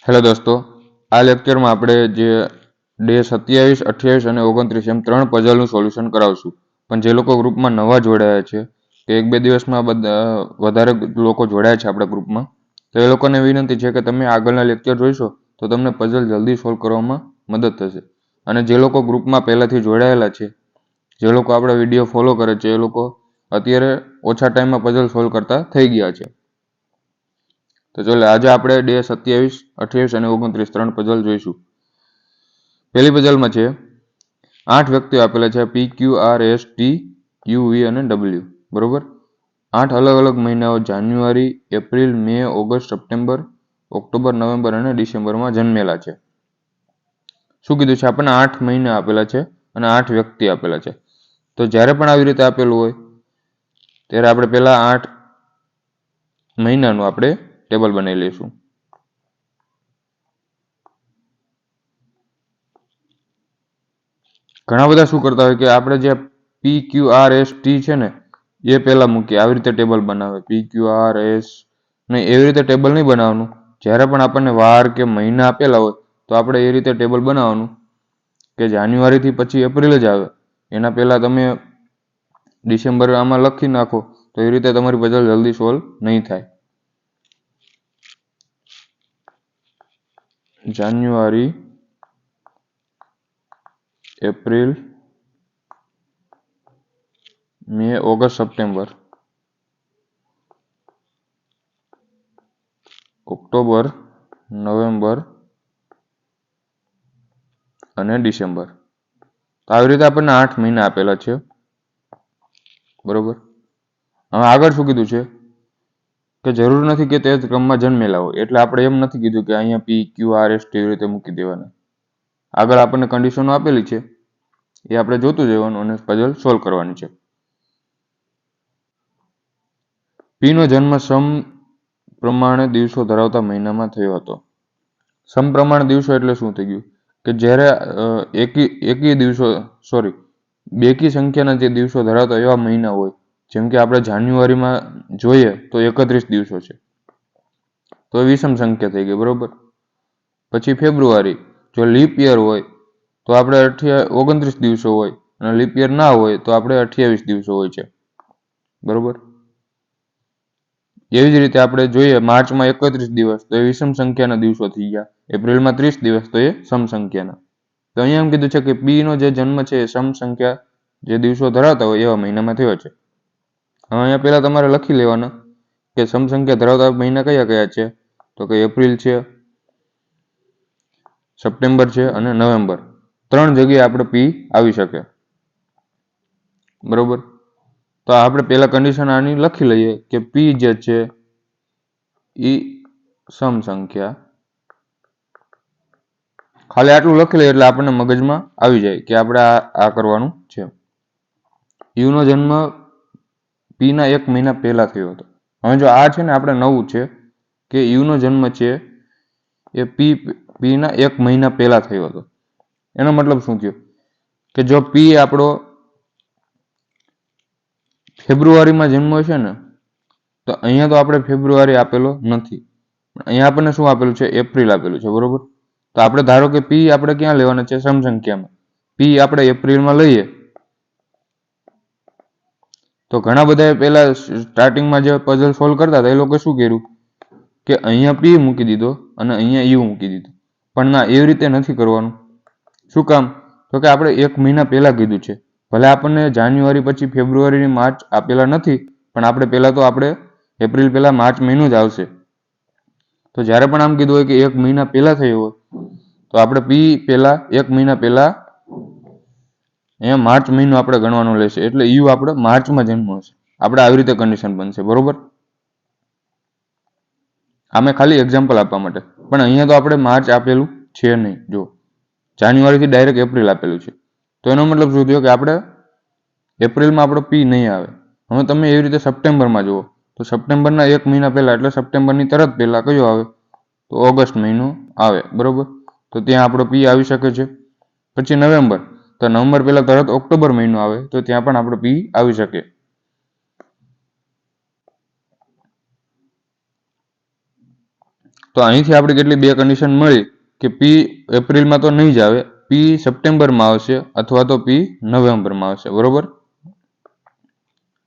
Hello દોસ્તો, આ લેક્ચરમાં આપણે જે ડે 27, 28 અને 29 એમ 3 પઝલનું સોલ્યુશન કરાવશું. પણ જે લોકો ગ્રુપમાં નવા જોડાયા છે કે 1-2 દિવસમાં વધારે લોકો જોડાયા છે આપણા ગ્રુપમાં, તો એ લોકોને વિનંતી છે કે તમે આગળના લેક્ચર જોઈશો તો તમને પઝલ જલ્દી સોલ્વ કરવામાં મદદ થશે. અને જે લોકો ગ્રુપમાં પહેલાંથી જોડાયેલા છે, જે લોકો આપણા વિડીયો ફોલો કરે છે, એ લોકો અત્યારે ઓછા ટાઈમમાં પઝલ સોલ્વ કરતા થઈ ગયા છે. તો ચાલો આજે આપણે ડે 27, 28 અને 29 3 પઝલ જોઈશું. પહેલી પઝલમાં છે 8 વ્યક્તિઓ આપેલા છે P, Q, R, S, T, U, V અને W. બરોબર, 8 અલગ અલગ મહિનાઓ જાન્યુઆરી, એપ્રિલ, મે, ઓગસ્ટ, સપ્ટેમ્બર, ઓક્ટોબર, નવેમ્બર અને ડિસેમ્બરમાં જન્મેલા છે. શું કીધું છે? આપણને 8 મહિના આપેલા છે અને 8 વ્યક્તિ આપેલા છે. તો જ્યારે પણ આવી રીતે આપેલું હોય ત્યારે આપણે પહેલા 8 મહિનાનું આપણે ટેબલ બનાવી લઈશું. ઘણા બધા શું કરતા હોય કે આપણે જે P, Q, R, S, T છે ને એ પહેલા મૂકીએ. આવી રીતે ટેબલ બનાવે P, Q, R, S નહીં, એવી રીતે ટેબલ નહીં બનાવવાનું. જ્યારે પણ આપણને વાર કે મહિના આપેલા હોય તો આપણે એ રીતે ટેબલ બનાવવાનું કે જાન્યુઆરીથી પછી એપ્રિલ જ આવે, એના પહેલાં તમે ડિસેમ્બર આમાં લખી નાખો તો એ રીતે તમારી પઝલ જલ્દી સોલ્વ નહીં થાય. જાન્યુઆરી, એપ્રિલ, મે, ઓગસ્ટ, સપ્ટેમ્બર, ઓક્ટોબર, નવેમ્બર અને ડિસેમ્બર. તો આવી રીતે આપણને 8 મહિના આપેલા છે. બરોબર, હવે આગળ શું કીધું છે કે જરૂર નથી કે તે જ ક્રમમાં જન્મેલા હોય. એટલે આપણે એમ નથી કીધું કે અહીંયા P, Q, R, S એવી રીતે મૂકી દેવાના. આગળ આપણને કન્ડિશનો આપેલી છે, એ આપણે જોતું જવાનું અને પઝલ સોલ્વ કરવાની છે. P નો જન્મ સમપ્રમાણ દિવસો ધરાવતા મહિનામાં થયો હતો. સમપ્રમાણ દિવસો એટલે શું થઈ ગયું કે જ્યારે બેકી સંખ્યાના જે દિવસો ધરાવતા એવા મહિના હોય, જેમ કે આપણે જાન્યુઆરીમાં જોઈએ તો 31 દિવસો છે, તો એ વિષમ સંખ્યા થઈ ગઈ. બરોબર, પછી ફેબ્રુઆરી, જો લીપ યર હોય તો આપણે 29 દિવસો હોય અને લીપ યર ના હોય તો આપણે 28 દિવસો હોય છે. બરોબર, એવી જ રીતે આપણે જોઈએ માર્ચમાં 31 દિવસ તો એ વિષમ સંખ્યાના દિવસો થઈ ગયા. એપ્રિલમાં 30 દિવસ તો એ સમ સંખ્યાના. તો અહીંયા એમ કીધું છે કે P નો જે જન્મ છે એ સમ સંખ્યા જે દિવસો ધરાવતા હોય એવા મહિનામાં થયો છે. હવે અહીંયા પહેલા તમારે લખી લેવાના કે સમ સંખ્યા ધરાવતા મહિના કયા કયા છે. તો કે એપ્રિલ છે, સપ્ટેમ્બર છે અને નવેમ્બર. 3 જગ્યાએ આપણે P આવી શકે. બરોબર, તો આપણે પહેલા કન્ડિશન આની લખી લઈએ કે P જે છે એ સમ સંખ્યા. ખાલી આટલું લખી લઈએ એટલે આપણને મગજમાં આવી જાય કે આપણે આ કરવાનું છે. U નો જન્મ P ના 1 મહિના પહેલા થયો હતો. હવે જો આ છે ને આપણે નવું છે કે U નો જન્મ છે એ P ના 1 મહિના પહેલા થયો હતો. એનો મતલબ શું થયો કે જો P આપણો ફેબ્રુઆરીમાં જન્મ છે ને તો અહીંયા તો આપણે ફેબ્રુઆરી આપેલો નથી, અહીંયા આપણને શું આપેલું છે? એપ્રિલ આપેલું છે. બરોબર, તો આપણે ધારો કે P આપણે ક્યાં લેવાના છે? સમ સંખ્યામાં. P આપણે એપ્રિલમાં લઈએ તો ઘણા બધા પહેલા સ્ટાર્ટિંગમાં જે પઝલ સોલ્વ કરતા હતા એ લોકો શું કર્યું કે અહીંયા P મૂકી દીધો અને અહીંયા U મૂકી દીધો. પણ ના, એવી રીતે નથી કરવાનું. શું કામ? તો કે આપણે 1 મહિના પહેલા કીધું છે. ભલે આપણને જાન્યુઆરી પછી ફેબ્રુઆરી, માર્ચ આપેલા નથી, પણ આપણે પહેલા તો આપણે એપ્રિલ પહેલા માર્ચ મહિનો જ આવશે. તો જ્યારે પણ આમ કીધું હોય કે 1 મહિના પહેલા થયો હોય તો આપણે P પહેલા 1 મહિના પહેલા અહીંયા માર્ચ મહિનો આપણે ગણવાનો રહેશે. એટલે U આપણે માર્ચમાં જન્મ હશે. આપણે આવી રીતે કન્ડિશન બનશે. બરોબર, આમે ખાલી એક્ઝામ્પલ આપવા માટે. પણ અહીંયા તો આપણે માર્ચ આપેલું છે નહીં. જો જાન્યુઆરીથી ડાયરેક્ટ એપ્રિલ આપેલું છે, તો એનો મતલબ શું થયો કે આપણે એપ્રિલમાં આપણો P નહીં આવે. હવે તમે એવી રીતે સપ્ટેમ્બરમાં જુઓ તો સપ્ટેમ્બરના 1 મહિના પહેલા એટલે સપ્ટેમ્બરની તરત પહેલા કયો આવે? તો ઓગસ્ટ મહિનો આવે. બરોબર, તો ત્યાં આપણો P આવી શકે છે. પછી નવેમ્બર, તો નવેમ્બર પહેલા તરત ઓક્ટોબર મહિનો આવે તો ત્યાં પણ આપણો P આવી શકે. તો અહીંથી આપણે કેટલી બે કન્ડિશન મળી કે પી એપ્રિલમાં તો નહીં જ આવે, પી સપ્ટેમ્બરમાં આવશે અથવા તો પી નવેમ્બરમાં આવશે, બરોબર.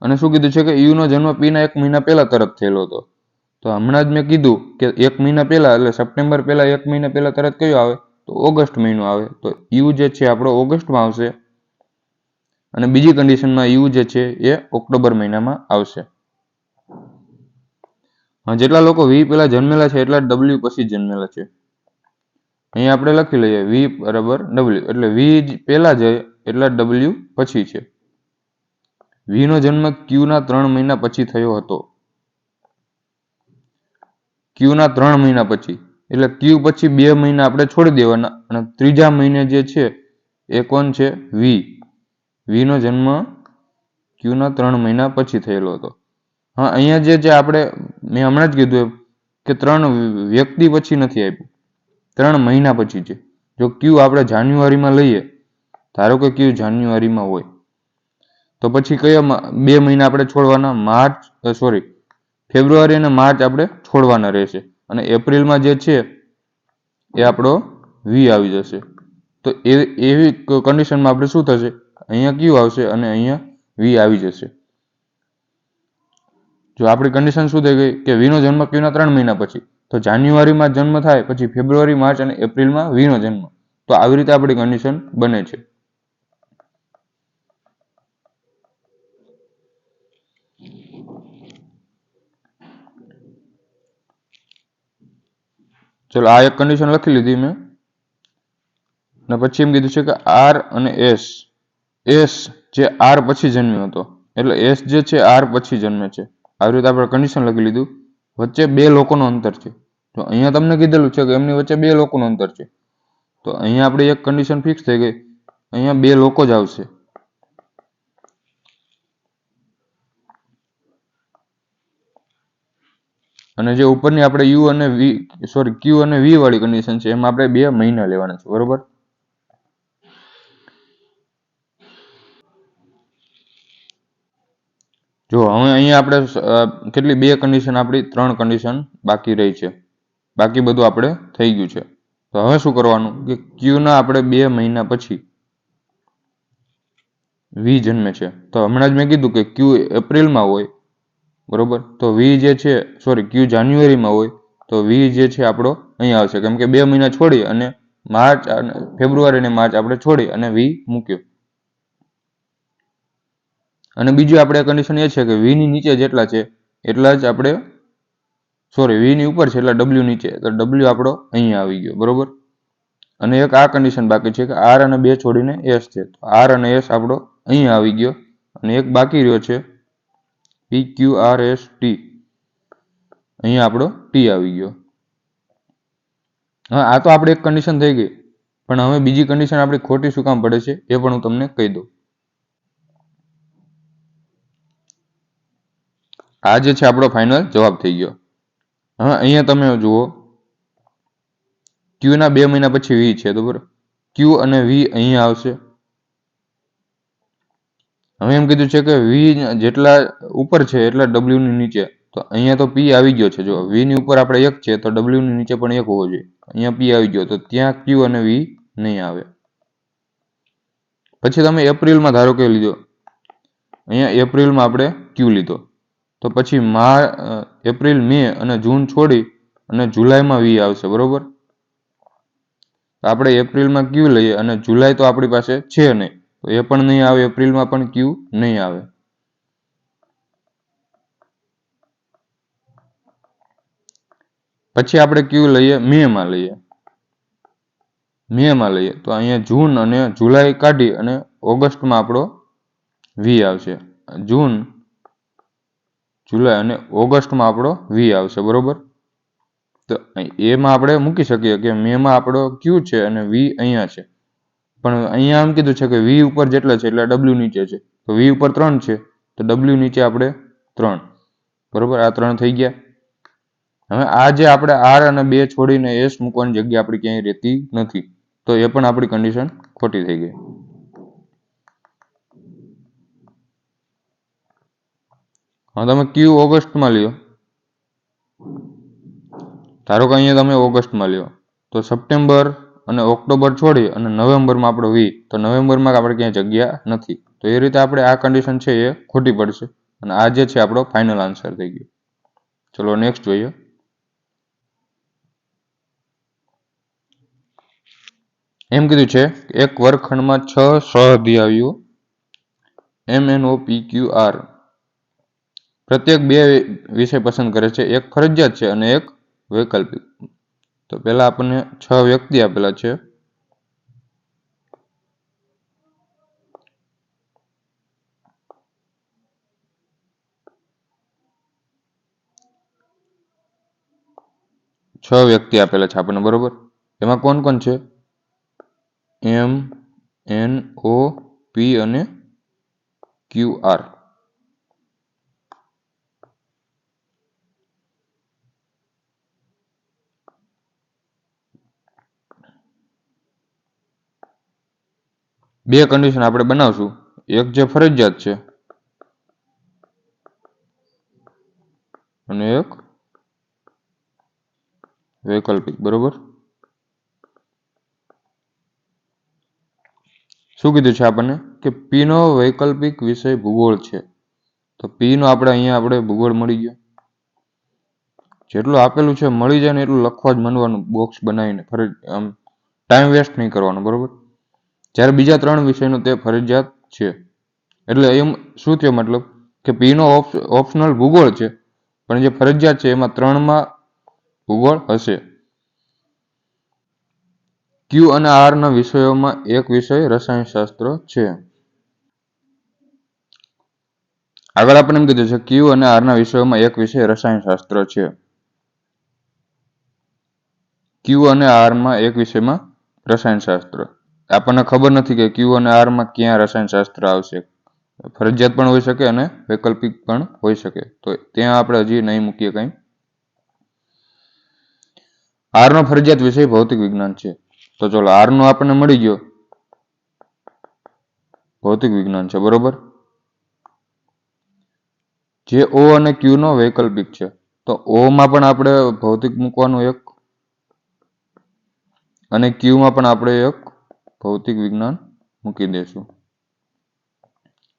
અને શું કીધું છે કે યુનો જન્મ પીના 1 મહિના પહેલા તરત થયેલો હતો. તો હમણાં જ મેં કીધું કે 1 મહિના પહેલા એટલે સપ્ટેમ્બર પહેલા 1 મહિના પહેલા તરત કયો આવે તો ઓગસ્ટ મહિનો આવે. તો યુ જે છે આપણો ઓગસ્ટમાં આવશે અને બીજી કન્ડિશનમાં યુ જે છે એ ઓક્ટોબર મહિનામાં આવશે. જેટલા લોકો વી પહેલા જન્મેલા છે એટલા ડબલ્યુ પછી જન્મેલા છે. અહીંયા આપણે લખી લઈએ વી બરાબર ડબલ્યુ, એટલે વી પહેલા જાય એટલા ડબલ્યુ પછી છે. વીનો જન્મ ક્યુના 3 મહિના પછી થયો હતો. ક્યુના 3 મહિના પછી, એટલે ક્યુ પછી 2 મહિના આપણે છોડી દેવાના અને ત્રીજા મહિને જે છે એ કોણ છે? વી. વીનો જન્મ ક્યુના 3 મહિના પછી થયેલો હતો. હા, અહીંયા જે આપણે મેં હમણાં જ કીધું એમ કે 3 વ્યક્તિ પછી નથી આપ્યું, 3 મહિના પછી છે. જો ક્યુ આપણે જાન્યુઆરીમાં લઈએ, ધારો કે ક્યુ જાન્યુઆરીમાં હોય તો પછી કયા 2 મહિના આપણે છોડવાના? ફેબ્રુઆરી અને માર્ચ આપણે છોડવાના રહેશે અને એપ્રિલમાં જે છે એ આપણો વી આવી જશે. તો એવી કન્ડિશનમાં આપણે શું થશે? અહીંયા ક્યુ આવશે અને અહીંયા વી આવી જશે. જો આપણી કન્ડિશન શું થઈ ગઈ કે વીનો જન્મ ક્યુના 3 મહિના પછી, તો જાન્યુઆરીમાં જન્મ થાય પછી ફેબ્રુઆરી, માર્ચ અને એપ્રિલમાં વીનો જન્મ. તો આવી રીતે આપણી કન્ડિશન બને છે. ચલો, આ એક કન્ડિશન લખી લીધી મેં. અને પછી એમ કીધું છે કે આર અને એસ જે આર પછી જન્મ્યો હતો, એટલે એસ જે છે આર પછી જન્મે છે. આવી રીતે આપણે કન્ડિશન લખી લીધું. વચ્ચે 2 લોકોનો અંતર છે. તો અહીંયા તમને કીધેલું છે કે એમની વચ્ચે 2 લોકોનો અંતર છે. તો અહીંયા આપણે એક કન્ડિશન ફિક્સ થઈ ગઈ, અહીંયા 2 લોકો જ આવશે. અને જે ઉપરની આપણે ક્યુ અને વી વાળી કન્ડિશન છે એમાં આપણે 2 મહિના લેવાના છે, બરોબર. જો હવે અહીંયા આપણે કેટલી 2 કન્ડિશન, આપણી 3 કન્ડિશન બાકી રહી છે. બાકી બધું આપણે થઈ ગયું છે. તો હવે શું કરવાનું કે ક્યુના આપણે 2 મહિના પછી વી જન્મે છે. તો હમણાં જ મેં કીધું કે ક્યુ એપ્રિલમાં હોય, બરોબર. તો વી જે છે ક્યુ જાન્યુઆરીમાં હોય તો વી જે છે આપણો અહીંયા આવશે, કેમ કે 2 મહિના છોડી અને ફેબ્રુઆરી અને માર્ચ આપણે છોડી અને વી મૂક્યો. અને બીજું આપણે કન્ડિશન એ છે કે વીની નીચે જેટલા છે એટલા જ આપણે વીની ઉપર છે એટલા ડબલ્યુ નીચે, તો ડબલ્યુ આપણો અહીંયા આવી ગયો, બરોબર. અને એક આ કન્ડિશન બાકી છે કે આર અને 2 છોડીને એસ છે, તો આર અને એસ આપણો અહીંયા આવી ગયો. અને એક બાકી રહ્યો છે પી ક્યુ આર એસ ટી, અહીંયા આપણો ટી આવી ગયો. હા, આ તો આપણે એક કન્ડિશન થઈ ગઈ, પણ હવે બીજી કન્ડિશન આપણી ખોટી શું કામ પડે છે એ પણ હું તમને કહી દઉં. આ જે છે આપણો ફાઇનલ જવાબ થઈ ગયો. હવે અહીંયા તમે જુઓ ક્યુના 2 મહિના પછી વી છે, બરોબર. ક્યુ અને વી અહીંયા આવશે. હવે એમ કીધું છે કે વી જેટલા ઉપર છે એટલા ડબલ્યુની નીચે. તો અહીંયા તો પી આવી ગયો છે. જો વીની ઉપર આપણે 1 છે તો ડબલ્યુની નીચે પણ 1 હોવો જોઈએ. અહીંયા પી આવી ગયો, તો ત્યાં ક્યુ અને વી નહીં આવે. પછી તમે એપ્રિલમાં ધારો કે લીધો, અહીંયા એપ્રિલમાં આપણે ક્યુ લીધો, તો પછી એપ્રિલ, મે અને જૂન છોડી અને જુલાઈમાં વી આવશે, બરોબર. આપણે એપ્રિલમાં ક્યુ લઈએ અને જુલાઈ તો આપણી પાસે છે નહીં, તો એ પણ નહીં આવે. એપ્રિલમાં પણ ક્યુ નહીં આવે. પછી આપણે ક્યુ લઈએ મેમાં લઈએ, તો અહીંયા જૂન અને જુલાઈ કાઢી અને ઓગસ્ટમાં આપણો વી આવશે. જૂન, જુલાઈ અને ઓગસ્ટમાં આપણો વી આવશે, બરોબર. તો એમાં આપણે મૂકી શકીએ કે મેમાં આપણો ક્યુ છે અને વી અહીંયા છે. પણ અહીંયા આમ કીધું છે કે વી ઉપર જેટલા છે એટલે ડબલ્યુ નીચે છે. તો વી ઉપર 3 છે તો ડબલ્યુ નીચે આપણે 3, બરોબર. આ 3 થઈ ગયા. હવે આ જે આપણે આર અને 2 છોડીને એસ મૂકવાની જગ્યા આપણી ક્યાંય રહેતી નથી, તો એ પણ આપણી કન્ડિશન ખોટી થઈ ગઈ. હવે તમે ક્યુ ઓગસ્ટમાં લ્યો ધારો કે અહીંયા તમે ઓગસ્ટમાં લ્યો તો સપ્ટેમ્બર અને ઓક્ટોબર છોડી અને નવેમ્બરમાં આપણો વી, તો નવેમ્બરમાં આપણે ક્યાંય જગ્યા નથી. તો એ રીતે આપણે આ કન્ડિશન છે એ ખોટી પડશે અને આ જે છે આપણો ફાઇનલ આન્સર થઈ ગયો. ચલો નેક્સ્ટ જોઈએ. એમ કીધું છે એક વર્ગખંડમાં 6 સહઅધ્યાયીઓ MNOPQR પ્રત્યેક 2 વિષય પસંદ કરે છે, એક ફરજિયાત છે અને એક વૈકલ્પિક. તો પહેલા આપણને 6 વ્યક્તિ આપેલા છે. વ્યક્તિ આપેલા છે આપણને, બરોબર. એમાં કોણ કોણ છે? MNOP અને QR. બે કન્ડિશન આપણે બનાવશું, એક જે ફરજિયાત છે અને એક વૈકલ્પિક, બરોબર. શું કીધું છે આપણને કે P નો વૈકલ્પિક વિષય ભૂગોળ છે. તો P નો આપણે ભૂગોળ મળી ગયો. જેટલું આપેલું છે મળી જાય ને એટલું લખવા જ માંડવાનું, બોક્સ બનાવીને. આમ ટાઈમ વેસ્ટ નહીં કરવાનો, બરોબર. જ્યારે બીજા 3 વિષયનો તે ફરજિયાત છે. એટલે એમ શું થયો મતલબ કે P નો ઓપ્શનલ ભૂગોળ છે, પણ જે ફરજિયાત છે એમાં 3માં ભૂગોળ હશે. Q અને R ના વિષયોમાં એક વિષય રસાયણશાસ્ત્ર છે. આગળ આપણે એમ કીધું છે Q અને R ના વિષયોમાં એક વિષય રસાયણશાસ્ત્ર છે. Q અને R માં એક વિષયમાં રસાયણશાસ્ત્ર. આપણને ખબર નથી કે Q અને R માં ક્યાં રસાયણશાસ્ત્ર આવશે. ફરજિયાત પણ હોઈ શકે અને વૈકલ્પિક પણ હોઈ શકે. તો ત્યાં આપણે હજી નહીં મૂકીએ કંઈ. R નો ફરજિયાત વિષય ભૌતિક વિજ્ઞાન છે. તો ચલો R નો આપણને મળી ગયો, ભૌતિક વિજ્ઞાન છે, બરોબર. જે O અને Q નો વૈકલ્પિક છે. તો O માં પણ આપણે ભૌતિક મૂકવાનું એક અને Q માં પણ આપણે એક ભૌતિક વિજ્ઞાન મૂકી દઈશું.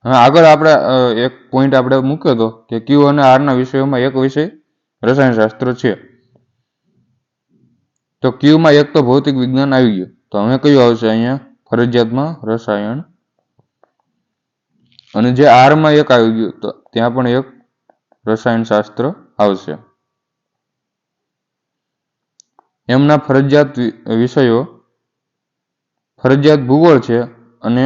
હવે આગળ આપણે એક પોઈન્ટ આપણે મૂક્યો હતો કે Q અને R ના વિષયોમાં એક વિષય રસાયણશાસ્ત્ર છે. તો Q માં એક તો ભૌતિક વિજ્ઞાન આવી ગયું. તો હવે કયું આવશે અહીંયા ફરજિયાતમાં? રસાયણ. અને જે R માં એક આવી ગયું તો ત્યાં પણ એક રસાયણશાસ્ત્ર આવશે. એમના ફરજિયાત વિષયો ફરજિયાત ભૂગોળ છે અને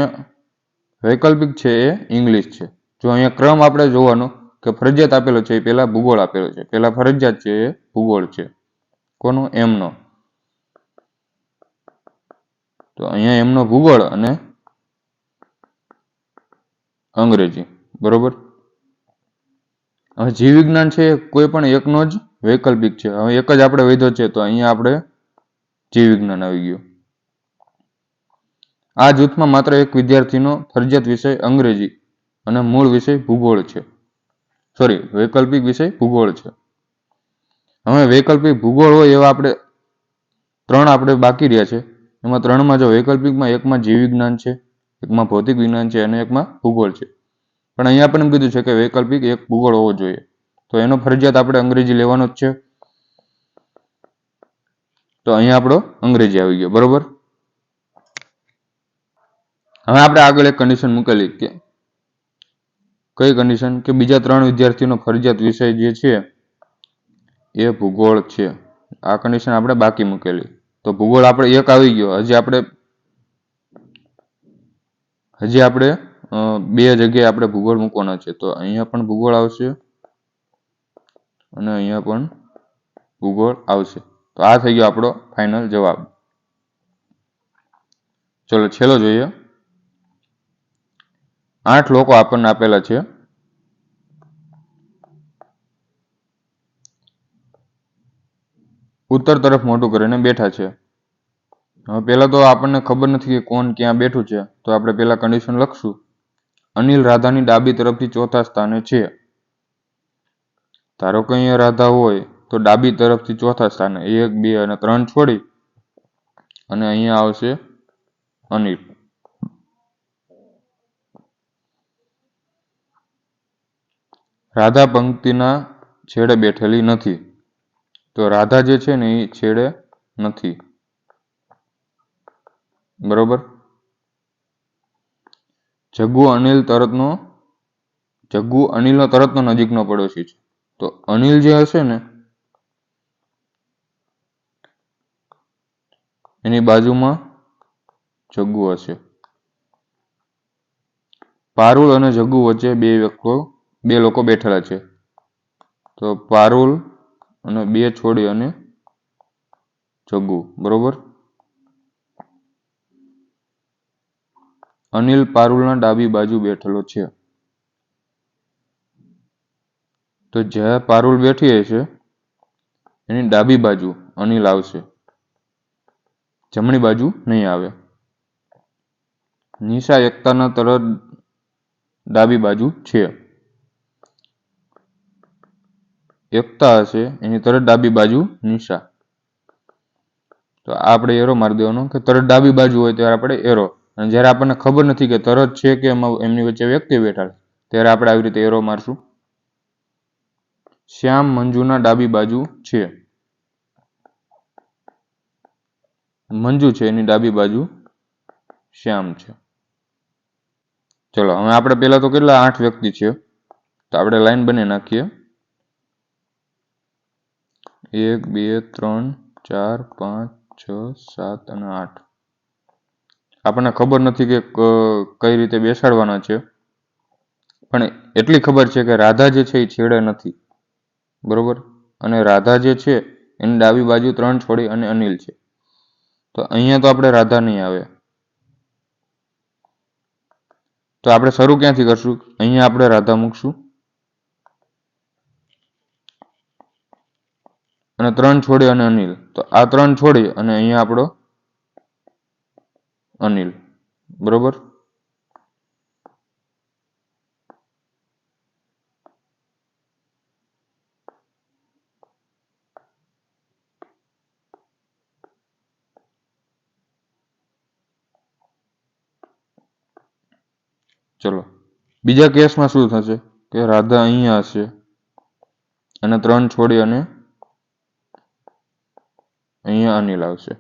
વૈકલ્પિક છે એ ઇંગ્લિશ છે. જો અહીંયા ક્રમ આપણે જોવાનો કે ફરજિયાત આપેલો છે એ પહેલા ભૂગોળ આપેલો છે, પહેલા ફરજિયાત છે એ ભૂગોળ છે. કોનો? એમનો. તો અહીંયા એમનો ભૂગોળ અને અંગ્રેજી, બરોબર. હવે જીવ વિજ્ઞાન છે કોઈ પણ એકનો જ વૈકલ્પિક છે. હવે એક જ આપણે વધ્યો છે તો અહીંયા આપણે જીવ વિજ્ઞાન આવી ગયું. આ જૂથમાં માત્ર એક વિદ્યાર્થીનો ફરજિયાત વિષય અંગ્રેજી અને મૂળ વિષય ભૂગોળ છે. વૈકલ્પિક વિષય ભૂગોળ છે. હવે વૈકલ્પિક ભૂગોળ હોય એવા આપણે 3 આપણે બાકી રહ્યા છે. એમાં 3માં જો વૈકલ્પિકમાં એકમાં જીવ વિજ્ઞાન છે, એકમાં ભૌતિક વિજ્ઞાન છે અને એકમાં ભૂગોળ છે. પણ અહીંયા પણ એમ કીધું છે કે વૈકલ્પિક એક ભૂગોળ હોવો જોઈએ. તો એનો ફરજિયાત આપણે અંગ્રેજી લેવાનો જ છે. તો અહીંયા આપણો અંગ્રેજી આવી ગયો, બરોબર. હવે આપણે આગળ એક કન્ડિશન મૂકેલી કે કઈ કન્ડિશન કે બીજા 3 વિદ્યાર્થીઓનો ફરજિયાત વિષય જે છે એ ભૂગોળ છે. આ કન્ડિશન આપણે બાકી મૂકેલી. તો ભૂગોળ આપણે એક આવી ગયો. હજી આપણે 2 જગ્યાએ આપણે ભૂગોળ મૂકવાના છે. તો અહીંયા પણ ભૂગોળ આવશે અને અહીંયા પણ ભૂગોળ આવશે. તો આ થઈ ગયો આપણો ફાઇનલ જવાબ. ચલો છેલ્લો જોઈએ. 8 લોકો આપણને આપેલા છે. ઉત્તર તરફ મોઢું કરીને બેઠા છે. હવે પહેલા તો આપણને ખબર નથી કે કોણ ક્યાં બેઠું છે. તો આપણે પહેલા કન્ડિશન લખશું. અનિલ રાધાની ડાબી તરફથી ચોથા સ્થાને છે. ધારો કે અહીંયા રાધા હોય તો ડાબી તરફથી ચોથા સ્થાને 1, 2 અને 3 છોડી અને અહીંયા આવશે અનિલ. રાધા પંક્તિના છેડે બેઠેલી નથી. તો રાધા જે છે ને એ છેડે નથી. બરોબર. જગ્ગુ અનિલનો તરતનો નજીકનો પડોશી છે. તો અનિલ જે હશે ને એની બાજુમાં જગ્ગુ હશે. પારુલ અને જગ્ગુ વચ્ચે બે લોકો બેઠેલા છે. તો પારુલ અને 2 છોડી અને જગ્ગુ. બરોબર. અનિલ પારુલના ડાબી બાજુ બેઠેલો છે. તો જ્યાં પારુલ બેઠી હશે એની ડાબી બાજુ અનિલ આવશે, જમણી બાજુ નહીં આવે. નિશા એકતાના તરત ડાબી બાજુ છે. એકતા હશે એની તરત ડાબી બાજુ નિશા. તો આપણે એરો મારી દેવાનો કે તરત ડાબી બાજુ હોય ત્યારે આપણે એરો, અને જ્યારે આપણને ખબર નથી કે તરત છે કે એમની વચ્ચે વ્યક્તિ બેઠા ત્યારે આપણે આવી રીતે એરો મારશું. શ્યામ મંજુના ડાબી બાજુ છે. મંજુ છે એની ડાબી બાજુ શ્યામ છે. ચલો હવે આપણે પહેલા તો કેટલા 8 વ્યક્તિ છે, તો આપણે લાઈન બની નાખીએ. 1, 2, 3, 4, 5, 6, 7 અને 8. આપણને ખબર નથી કે કઈ રીતે બેસાડવાના છે, પણ એટલી ખબર છે કે રાધા જે છે એ છેડે નથી. બરોબર. અને રાધા જે છે એની ડાબી બાજુ 3 છોડી અને અનિલ છે. તો અહીંયા તો આપણે રાધા નહીં આવે. તો આપણે શરૂ ક્યાંથી કરશું? અહીંયા આપણે રાધા મૂકશું અને 3 છોડી અને અનિલ. તો આ 3 છોડી અને અહીંયા આપણો અનિલ. બરોબર. ચલો બીજા કેસમાં શું થશે કે રાધા અહીંયા હશે અને 3 છોડી અને અહીંયા અનિલ આવશે.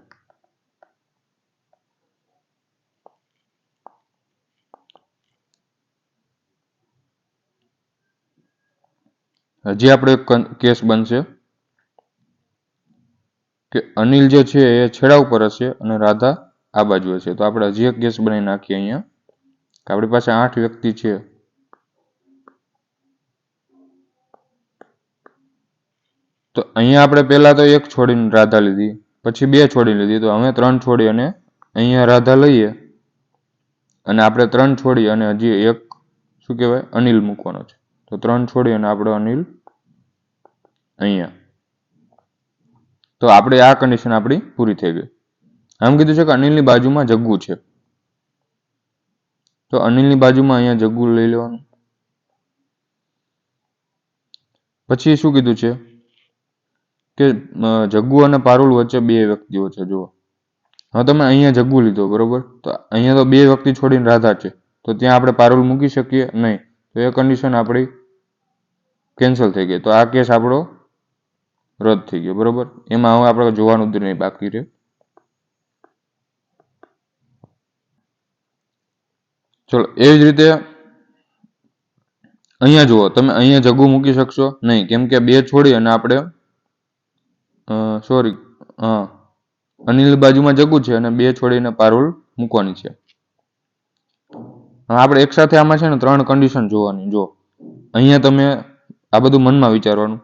હજી આપણે એક કેસ બનશે કે અનિલ જે છે એ છેડા ઉપર હશે અને રાધા આ બાજુ હશે. તો આપણે હજી એક કેસ બનાવી નાખીએ અહીંયા. આપણી પાસે 8 વ્યક્તિ છે. તો અહીંયા આપણે પહેલા તો 1 છોડીને રાધા લીધી, પછી 2 છોડી લીધી. તો હવે 3 છોડી અને અહીંયા રાધા લઈએ અને આપણે 3 છોડી અને હજી એક શું કહેવાય અનિલ મૂકવાનો છે. તો 3 છોડી અને આપણો અનિલ અહીંયા. તો આપણે આ કન્ડિશન આપણી પૂરી થઈ ગઈ. આમ કીધું છે કે અનિલની બાજુમાં જગ્ગુ છે. તો અનિલની બાજુમાં અહીંયા જગ્ગુ લઈ લેવાનું. પછી શું કીધું છે કે જગ્ગુ અને પારુલ વચ્ચે 2 વ્યક્તિઓ છે. જુઓ હવે તમે અહીંયા જગ્ગુ લીધો. બરોબર. તો અહીંયા તો 2 વ્યક્તિ છોડીને રાધા છે. તો ત્યાં આપણે પારુલ મૂકી શકીએ નહીં. તો એ કન્ડિશન આપણી કેન્સલ થઈ ગઈ. તો આ કેસ આપણો રદ થઈ ગયો. બરોબર. એમાં હવે આપણે જોવાનું જ નહીં બાકી રહે. ચલો એવી જ રીતે અહીંયા જુઓ, તમે અહીંયા જગ્ગુ મૂકી શકશો નહીં, કેમ કે 2 છોડી અને આપણે સોરી હા અનિલ બાજુમાં જગ્ગુ છે અને 2 છોડીને પારુલ મૂકવાની છે. આપણે એક સાથે આમાં છે ને 3 કન્ડિશન જોવાની. જો અહીંયા તમે આ બધું મનમાં વિચારવાનું.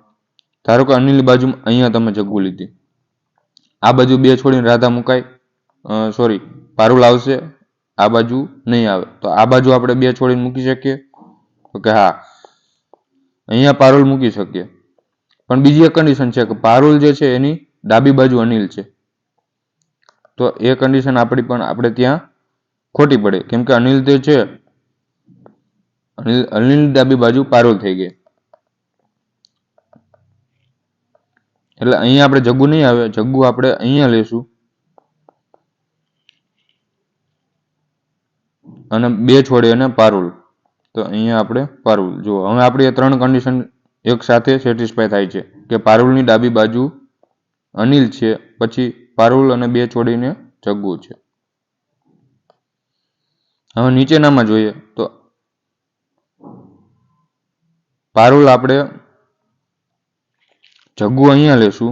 ધારો કે અનિલની બાજુમાં અહીંયા તમે જગ્ગુ લીધી, આ બાજુ 2 છોડીને રાધા મુકાય, સોરી પારુલ આવશે, આ બાજુ નહીં આવે. તો આ બાજુ આપણે 2 છોડીને મૂકી શકીએ? તો કે હા, અહીંયા પારુલ મૂકી શકીએ. પણ બીજી એક કન્ડિશન છે કે પારુલ જે છે એની ડાબી બાજુ અનિલ છે. તો એ કન્ડિશન આપણે ત્યાં ખોટી પડે, કેમ કે અનિલ જે છે અનિલની ડાબી બાજુ પારુલ થઈ ગઈ. એટલે અહીંયા આપણે જગ્ગુ નહીં આવે, જગ્ગુ આપણે અહીંયા લેશું અને 2 છોડે અને પારુલ. તો અહીંયા આપણે પારુલ. જુઓ હવે આપણી આ 3 કન્ડિશન એક સાથે સેટિસ્ફાય થાય છે કે પારુલની ડાબી બાજુ અનિલ છે, પછી પારુલ અને 2 છોડીને જગ્ગુ છે. હવે નીચેનામાં જોઈએ તો પારુલ આપણે જગ્ગુ અહીંયા લેશું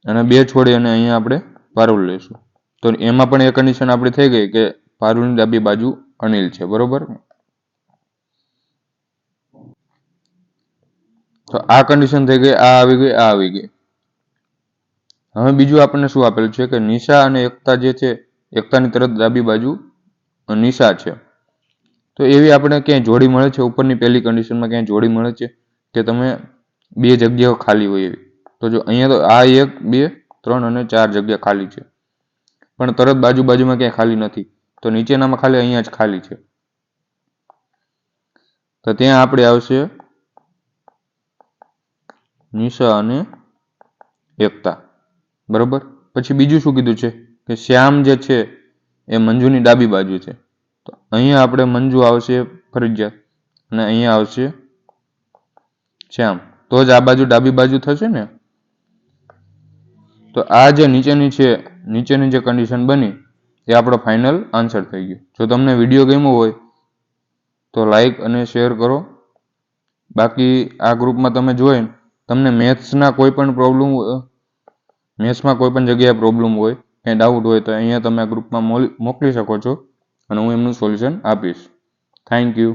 અને 2 છોડી અને અહીંયા આપણે પારુલ લેશું. તો એમાં પણ એ કન્ડિશન આપણી થઈ ગઈ કે પારુલની ડાબી બાજુ અનિલ છે, બરોબર. તો આ કન્ડિશન થઈ ગઈ, આ આવી ગઈ, આ આવી ગઈ. હવે બીજું આપણને શું આપેલું છે કે નિશા અને એકતા જે છે, એકતાની તરત ડાબી બાજુ નિશા છે. તો એવી આપણે ક્યાંય જોડી મળે છે? ઉપરની પહેલી કન્ડિશનમાં ક્યાંય જોડી મળે છે કે તમે 2 જગ્યાઓ ખાલી હોય એવી? તો જો અહીંયા તો આ 1, 2, 3 અને 4 જગ્યા ખાલી છે, પણ તરત બાજુમાં ક્યાંય ખાલી નથી. તો નીચેનામાં ખાલી અહીંયા જ ખાલી છે. તો ત્યાં આપણે આવશે નિશા અને એકતા, બરોબર. પછી બીજું શું કીધું છે કે શ્યામ જે છે એ મંજુની ડાબી બાજુ છે. તો અહીંયા આપણે મંજુ આવશે ફરજિયાત અને અહીંયા આવશે શ્યામ, તો જ આ બાજુ ડાબી બાજુ થશે ને. તો આ જે નીચેની જે કન્ડિશન બની એ આપણો ફાઇનલ આન્સર થઈ ગયો. જો તમને વિડીયો ગમ્યો હોય તો લાઈક અને શેર કરો. બાકી આ ગ્રુપમાં તમે જોઈને તમને મેથ્સમાં કોઈ પણ જગ્યાએ પ્રોબ્લેમ હોય, કંઈ ડાઉટ હોય તો અહીંયા તમે આ ગ્રુપમાં મોકલી શકો છો અને હું એમનું સોલ્યુશન આપીશ. Thank you.